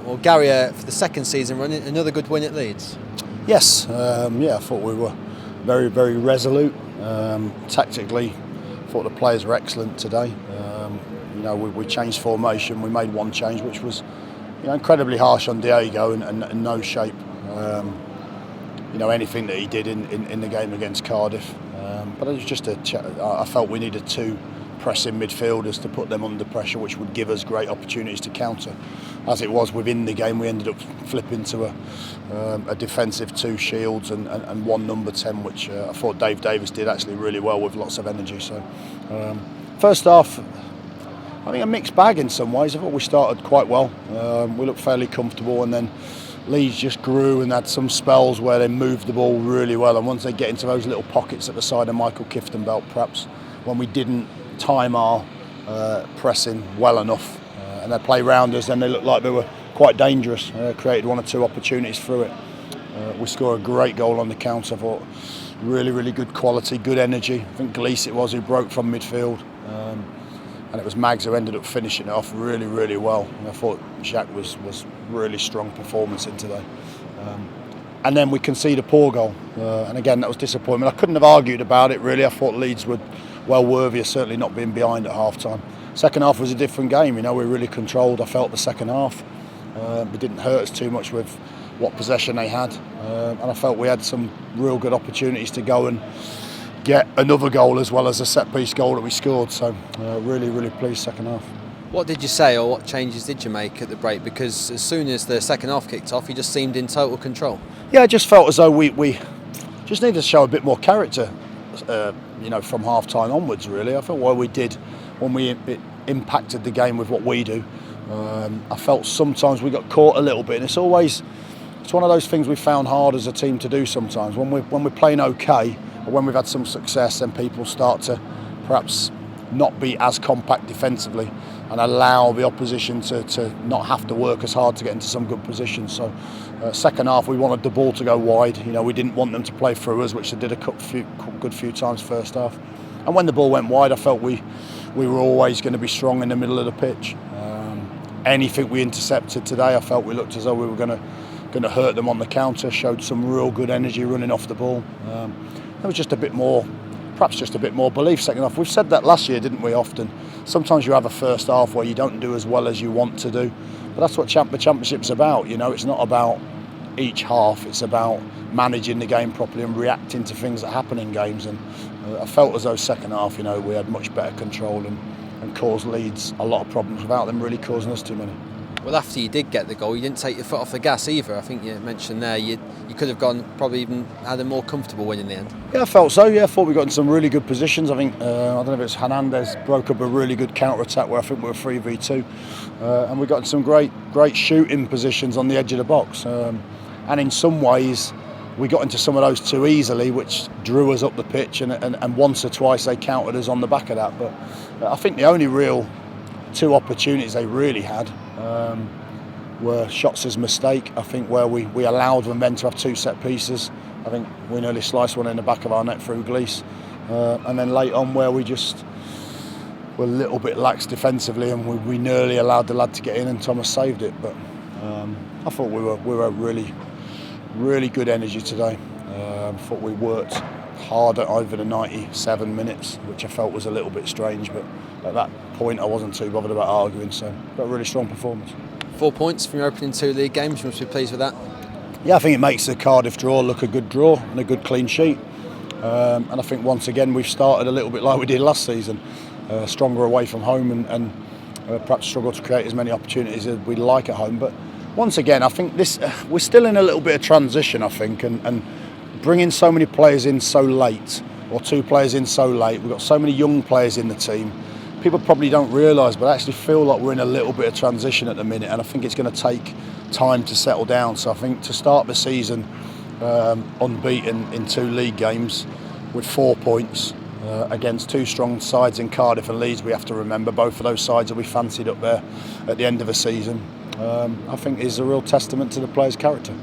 Well, Gary, for the second season running, another good win at Leeds. Yes, I thought we were very, very resolute. Tactically, I thought the players were excellent today. We changed formation. We made one change, which was incredibly harsh on Diego and no shape. Anything that he did in the game against Cardiff. But it was just I felt we needed two pressing midfielders to put them under pressure, which would give us great opportunities to counter. As it was within the game, we ended up flipping to a defensive two Shields and one number 10, which I thought Dave Davis did actually really well with lots of energy. So first half, I think a mixed bag in some ways. I thought we started quite well. We looked fairly comfortable, and then Leeds just grew and had some spells where they moved the ball really well. And once they get into those little pockets at the side of Michael Kifton belt, perhaps when we didn't time our pressing well enough, and they play round us, then they looked like they were quite dangerous. Created one or two opportunities through it. We scored a great goal on the counter. I thought really, really good quality, good energy. I think Glees it was who broke from midfield, and it was Mags who ended up finishing it off really, really well. And I thought Jacques was really strong performance in today. And then we conceded a poor goal, and again that was disappointment. I couldn't have argued about it really. I thought Leeds were well worthy of certainly not being behind at half time. Second half was a different game. We really controlled. I felt the second half. It didn't hurt us too much with what possession they had, and I felt we had some real good opportunities to go and get another goal as well as a set piece goal that we scored. So really, really pleased second half. What did you say, or what changes did you make at the break? Because as soon as the second half kicked off, you just seemed in total control. Yeah, I just felt as though we just needed to show a bit more character, from half time onwards. Really, I felt what we did when we impacted the game with what we do. I felt sometimes we got caught a little bit, and it's one of those things we found hard as a team to do sometimes. When we're playing okay, or when we've had some success, then people start to perhaps not be as compact defensively and allow the opposition to not have to work as hard to get into some good positions. So second half we wanted the ball to go wide. We didn't want them to play through us, which they did a good few times first half. And when the ball went wide, I felt we were always going to be strong in the middle of the pitch. Anything we intercepted today, I felt we looked as though we were going to hurt them on the counter. Showed some real good energy running off the ball. There was just a bit more belief second half. We've said that last year, didn't we, often? Sometimes you have a first half where you don't do as well as you want to do. But that's what the Championship's about. It's not about each half. It's about managing the game properly and reacting to things that happen in games. And I felt as though second half, we had much better control and caused Leeds a lot of problems without them really causing us too many. Well, after you did get the goal, you didn't take your foot off the gas either. I think you mentioned there you could have gone, probably even had a more comfortable win in the end. Yeah, I felt so. Yeah, I thought we got in some really good positions. I think I don't know if it's Hernandez broke up a really good counter attack where I think we were 3v2, and we got in some great shooting positions on the edge of the box. And in some ways, we got into some of those too easily, which drew us up the pitch, and once or twice they countered us on the back of that. But I think the only real two opportunities they really had were Shots' mistake. I think where we allowed them then to have two set pieces. I think we nearly sliced one in the back of our net through Glees, and then late on where we just were a little bit lax defensively, and we nearly allowed the lad to get in, and Thomas saved it. But I thought we were really, really good energy today. I thought we worked harder over the 97 minutes, which I felt was a little bit strange, but at that point I wasn't too bothered about arguing, so got a really strong performance. 4 points from your opening two league games. You must be pleased with that. Yeah, I think it makes the Cardiff draw look a good draw and a good clean sheet, and I think once again we've started a little bit like we did last season, stronger away from home and perhaps struggle to create as many opportunities as we'd like at home. But once again, I think we're still in a little bit of transition, I think, and bringing so many players in so late, or two players in so late, we've got so many young players in the team. People probably don't realise, but I actually feel like we're in a little bit of transition at the minute, and I think it's going to take time to settle down. So I think to start the season unbeaten in two league games with 4 points against two strong sides in Cardiff and Leeds, we have to remember both of those sides will be fancied up there at the end of the season, I think is a real testament to the players' character.